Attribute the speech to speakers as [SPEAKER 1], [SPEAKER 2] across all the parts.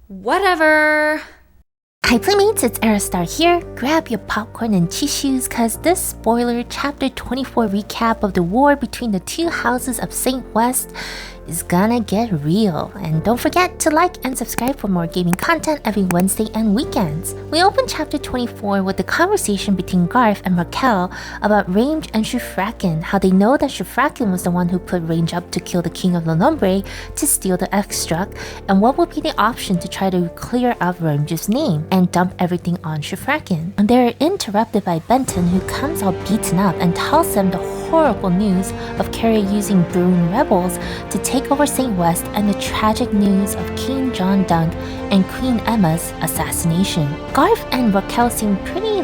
[SPEAKER 1] Whatever.
[SPEAKER 2] Hi Playmates, it's Aerostar here. Grab your popcorn and tissues cause this spoiler chapter 24 recap of the war between the two houses of St. West is gonna get real. And don't forget to like and subscribe for more gaming content every Wednesday and weekends. We open chapter 24 with the conversation between Garth and Raquel about Range and Shufraken, how they know that Shufraken was the one who put Range up to kill the King of La Nombre to steal the Exstruct, and what would be the option to try to clear up Range's name and dump everything on Shufraken. And they're interrupted by Benton, who comes all beaten up and tells them the horrible news of Carrie using Bruin rebels to take over St. West and the tragic news of King John Donk and Queen Emma's assassination. Garth and Raquel seem pretty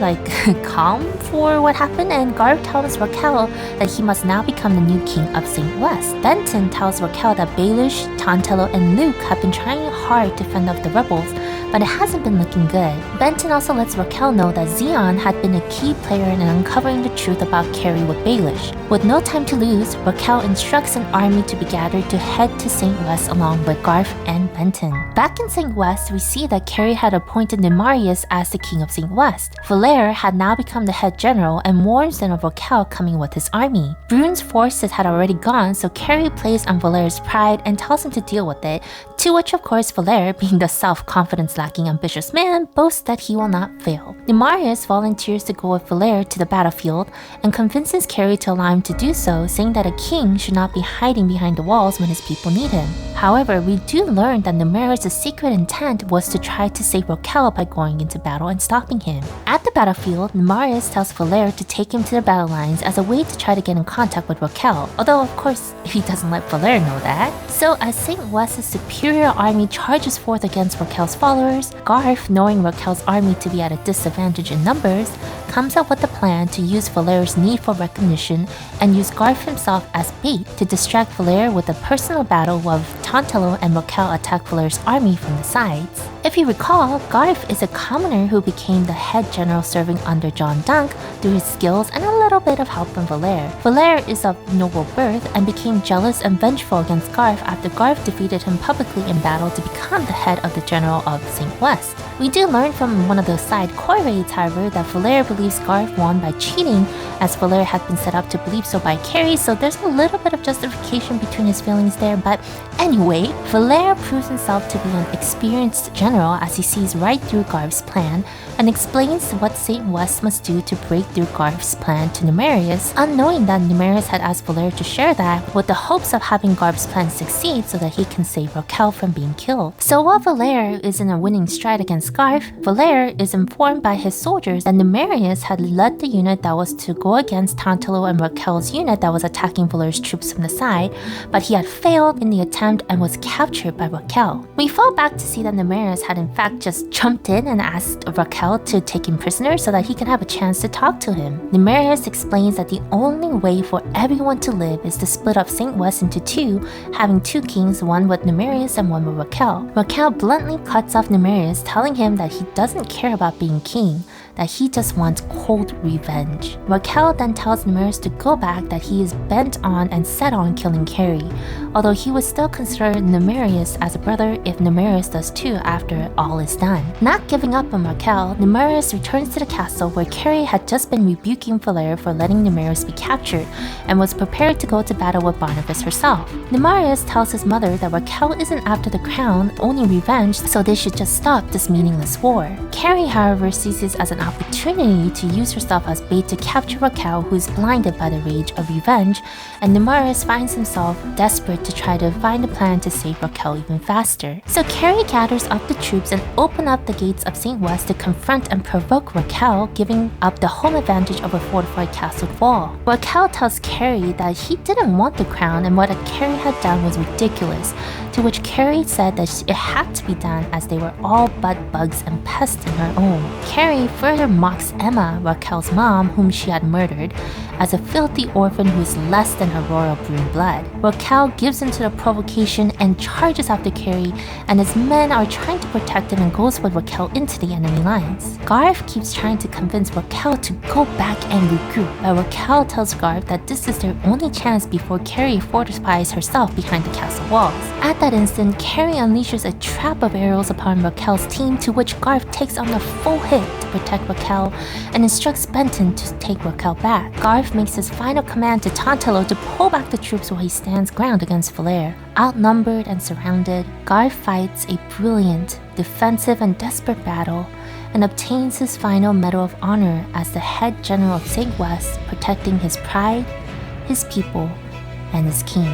[SPEAKER 2] calm for what happened, and Garth tells Raquel that he must now become the new king of St. West. Benton tells Raquel that Baelish, Tantello, and Luke have been trying hard to fend off the rebels, but it hasn't been looking good. Benton also lets Raquel know that Xeon had been a key player in uncovering the truth about Carrie with Baelish. With no time to lose, Raquel instructs an army to be gathered to head to St. West along with Garth and Benton. Back in St. West, we see that Carrie had appointed Nemeris as the king of St. West. Valere had now become the head general and warns them of Raquel coming with his army. Brune's forces had already gone, so Carrie plays on Valere's pride and tells him to deal with it, to which of course Valere, being the self-confidence lacking ambitious man, boasts that he will not fail. Nemeris volunteers to go with Valere to the battlefield and convinces Carrie to allow him to do so, saying that a king should not be hiding behind the walls when his people need him. However, we do learn that Nemeris' secret intent was to try to save Raquel by going into battle and stopping him. At the battlefield, Nemeris tells Valere to take him to the battle lines as a way to try to get in contact with Raquel, although of course he doesn't let Valere know that. So as St. West's superior army charges forth against Raquel's followers, Garth, knowing Raquel's army to be at a disadvantage in numbers, comes up with a plan to use Valere's need for recognition and use Garth himself as bait to distract Valere with a personal battle while Tantello and Raquel attack Valere's army from the sides. If you recall, Garth is a commoner who became the head general serving under John Donk through his skills and a little bit of help from Valere. Valere is of noble birth and became jealous and vengeful against Garth after Garth defeated him publicly in battle to become the head of the general of St. West. We do learn from one of those side coy raids, however, that Valere believes Garth won by cheating, as Valere had been set up to believe so by Carrie, so there's a little bit of justification between his feelings there. But anyway, Valere proves himself to be an experienced general as he sees right through Garth's plan and explains what St. West must do to break through Garth's plan to Nemeris, unknowing that Nemeris had asked Valere to share that with the hopes of having Garth's plan succeed so that he can save Raquel from being killed. So while Valere is in a winning stride against Garth, Valere is informed by his soldiers that Nemeris had led the unit that was to go against Tantello and Raquel's unit that was attacking Valere's troops from the side, but he had failed in the attempt and was captured by Raquel. We fall back to see that Nemeris had in fact just jumped in and asked Raquel to take him prisoner so that he can have a chance to talk to him. Nemeris explains that the only way for everyone to live is to split up St. West into two, having two kings, one with Nemeris and one with Raquel. Raquel bluntly cuts off Nemeris, telling him that he doesn't care about being king, that he just wants cold revenge. Raquel then tells Nemeris to go back, that he is bent on and set on killing Carrie, although he would still consider Nemeris as a brother if Nemeris does too after all is done. Not giving up on Raquel, Nemeris returns to the castle where Carrie had just been rebuking Valere for letting Nemeris be captured and was prepared to go to battle with Barnabas herself. Nemeris tells his mother that Raquel isn't after the crown, only revenge, so they should just stop this meaningless war. Carrie, however, sees this as an opportunity to use herself as bait to capture Raquel, who is blinded by the rage of revenge, and Nemeris finds himself desperate to try to find a plan to save Raquel even faster. So Carrie gathers up the troops and opens up the gates of St. West to confront and provoke Raquel, giving up the home advantage of a fortified castle wall. Raquel tells Carrie that he didn't want the crown and what Carrie had done was ridiculous, to which Carrie said that it had to be done as they were all but bugs and pests in her own. Carrie further mocks Emma, Raquel's mom, whom she had murdered, as a filthy orphan who is less than her royal Brune blood. Raquel gives into the provocation provocation and charges after Carrie, and his men are trying to protect him and goes with Raquel into the enemy lines. Garth keeps trying to convince Raquel to go back and regroup, but Raquel tells Garth that this is their only chance before Carrie fortifies herself behind the castle walls. At that instant, Carrie unleashes a trap of arrows upon Raquel's team, to which Garth takes on a full hit to protect Raquel and instructs Benton to take Raquel back. Garth makes his final command to Tantalo to pull back the troops while he stands ground against Valair. Outnumbered and surrounded, Garth fights a brilliant, defensive and desperate battle and obtains his final Medal of Honor as the head general of St. West, protecting his pride, his people, and his king.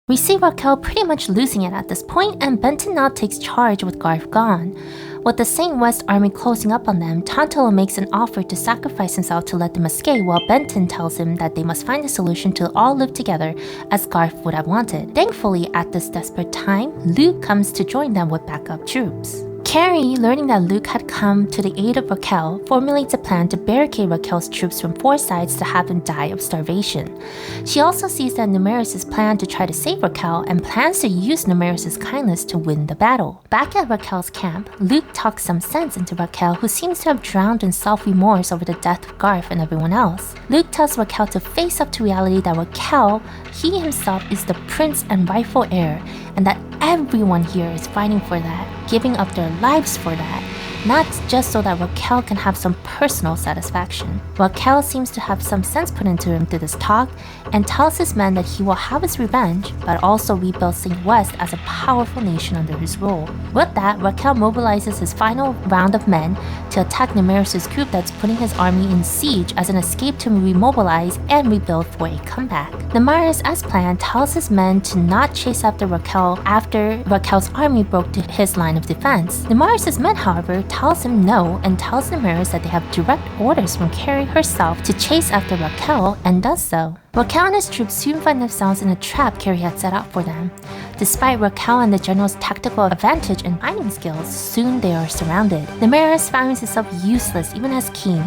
[SPEAKER 2] We see Raquel pretty much losing it at this point, and Benton now takes charge with Garth gone. With the St. West army closing up on them, Tantalo makes an offer to sacrifice himself to let them escape, while Benton tells him that they must find a solution to all live together as Garth would have wanted. Thankfully, at this desperate time, Luke comes to join them with backup troops. Carrie, learning that Luke had come to the aid of Raquel, formulates a plan to barricade Raquel's troops from four sides to have them die of starvation. She also sees that Nemeris' plan to try to save Raquel and plans to use Nemeris' kindness to win the battle. Back at Raquel's camp, Luke talks some sense into Raquel, who seems to have drowned in self-remorse over the death of Garth and everyone else. Luke tells Raquel to face up to reality that Raquel, he himself, is the prince and rightful heir, and that everyone here is fighting for that, giving up their lives for that, not just so that Raquel can have some personal satisfaction. Raquel seems to have some sense put into him through this talk, and tells his men that he will have his revenge, but also rebuild St. West as a powerful nation under his rule. With that, Raquel mobilizes his final round of men to attack Nemeris' group that's putting his army in siege as an escape to remobilize and rebuild for a comeback. Nemeris, as planned, tells his men to not chase after Raquel after Raquel's army broke to his line of defense. Nemeris' men, however, tells him no, and tells Nemeris that they have direct orders from Carrie herself to chase after Raquel, and does so. Raquel and his troops soon find themselves in a trap Carrie had set out for them. Despite Raquel and the general's tactical advantage and fighting skills, soon they are surrounded. Nemeris finds himself useless even as king,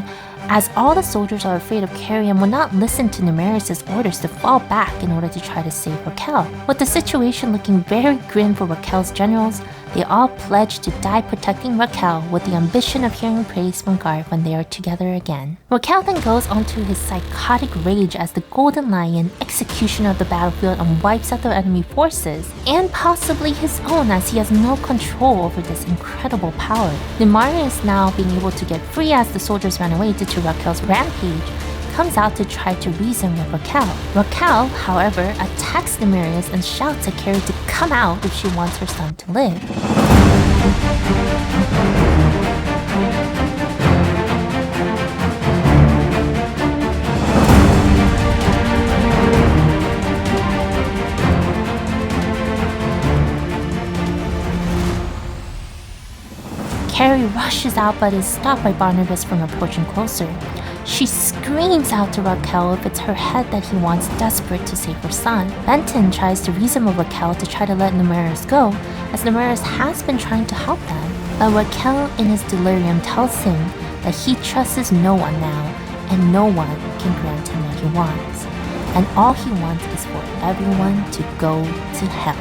[SPEAKER 2] as all the soldiers are afraid of Carrie and will not listen to Nemeris' orders to fall back in order to try to save Raquel. With the situation looking very grim for Raquel's generals, they all pledge to die protecting Raquel, with the ambition of hearing praise from Garth when they are together again. Raquel then goes on to his psychotic rage as the Golden Lion, executioner of the battlefield, and wipes out the enemy forces, and possibly his own, as he has no control over this incredible power. Nemeris, now being able to get free as the soldiers ran away due to Raquel's rampage, comes out to try to reason with Raquel. Raquel, however, attacks Nemeris and shouts at Carrie to come out if she wants her son to live. Carrie rushes out but is stopped by Barnabas from approaching closer. She screams out to Raquel if it's her head that he wants, desperate to save her son. Benton tries to reason with Raquel to try to let Nemeris go, as Nemeris has been trying to help them. But Raquel, in his delirium, tells him that he trusts no one now, and no one can grant him what he wants. And all he wants is for everyone to go to hell.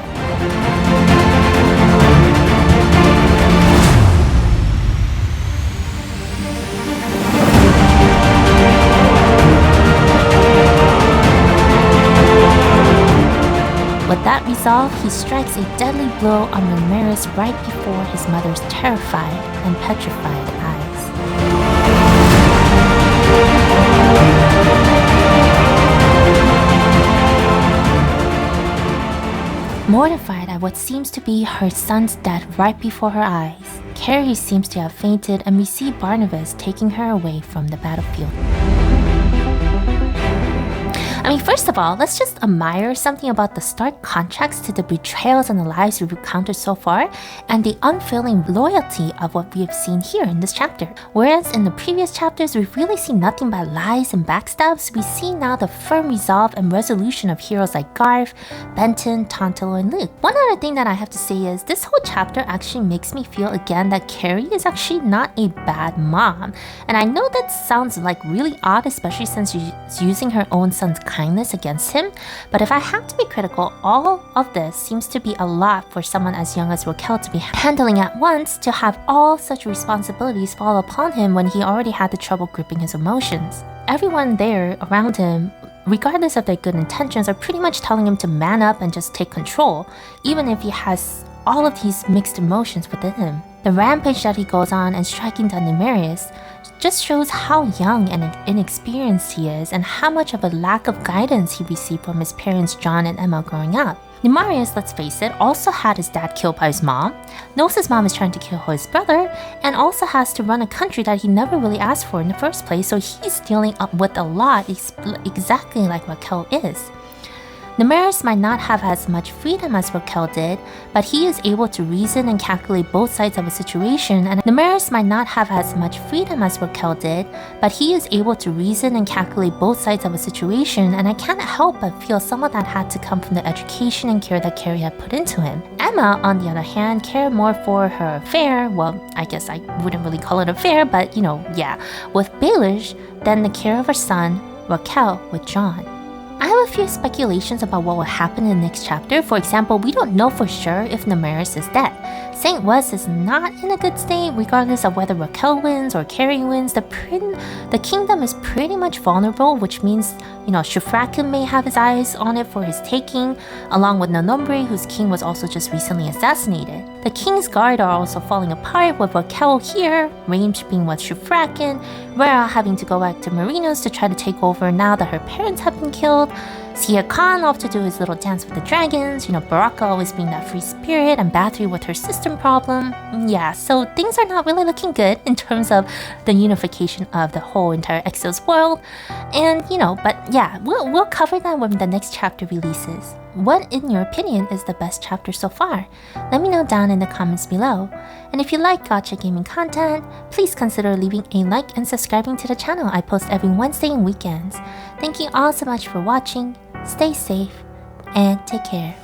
[SPEAKER 2] With that resolve, he strikes a deadly blow on Nemeris right before his mother's terrified and petrified eyes. Mortified at what seems to be her son's death right before her eyes, Carrie seems to have fainted, and we see Barnabas taking her away from the battlefield. I mean, first of all, let's just admire something about the stark contrast to the betrayals and the lies we've encountered so far, and the unfailing loyalty of what we have seen here in this chapter. Whereas in the previous chapters, we've really seen nothing but lies and backstabs, we see now the firm resolve and resolution of heroes like Garth, Benton, Tantalo, and Luke. One other thing that I have to say is this whole chapter actually makes me feel again that Carrie is actually not a bad mom. And I know that sounds like really odd, especially since she's using her own son's kindness against him, but if I have to be critical, all of this seems to be a lot for someone as young as Raquel to be handling at once, to have all such responsibilities fall upon him when he already had the trouble gripping his emotions. Everyone there around him, regardless of their good intentions, are pretty much telling him to man up and just take control, even if he has all of these mixed emotions within him. The rampage that he goes on and striking down Nemeris just shows how young and inexperienced he is and how much of a lack of guidance he received from his parents John and Emma growing up. Nemeris, let's face it, also had his dad killed by his mom, knows his mom is trying to kill his brother, and also has to run a country that he never really asked for in the first place, so he's dealing up with a lot exactly like Raquel is. Nemeris might not have as much freedom as Raquel did, but he is able to reason and calculate both sides of a situation, and Nemeris might not have as much freedom as Raquel did, but he is able to reason and calculate both sides of a situation, and I can't help but feel some of that had to come from the education and care that Carrie had put into him. Emma, on the other hand, cared more for her affair, well, I guess I wouldn't really call it affair, but with Baelish than the care of her son, Raquel, with John. I have a few speculations about what will happen in the next chapter. For example, we don't know for sure if Nemeris is dead. St. West is not in a good state, regardless of whether Raquel wins or Carrie wins. The kingdom is pretty much vulnerable, which means, Shufrakin may have his eyes on it for his taking, along with Nanombre, whose king was also just recently assassinated. The king's guard are also falling apart, with Raquel here, Range being with Shufrakin, Rhea having to go back to Marinos to try to take over now that her parents have been killed, Sia Khan off to do his little dance with the dragons, Baraka always being that free spirit, and Bathory with her system problem. Yeah, so things are not really looking good in terms of the unification of the whole entire Exos world. And, we'll cover that when the next chapter releases. What, in your opinion, is the best chapter so far? Let me know down in the comments below. And if you like Gacha gaming content, please consider leaving a like and subscribing to the channel. I post every Wednesday and weekends. Thank you all so much for watching. Stay safe and take care.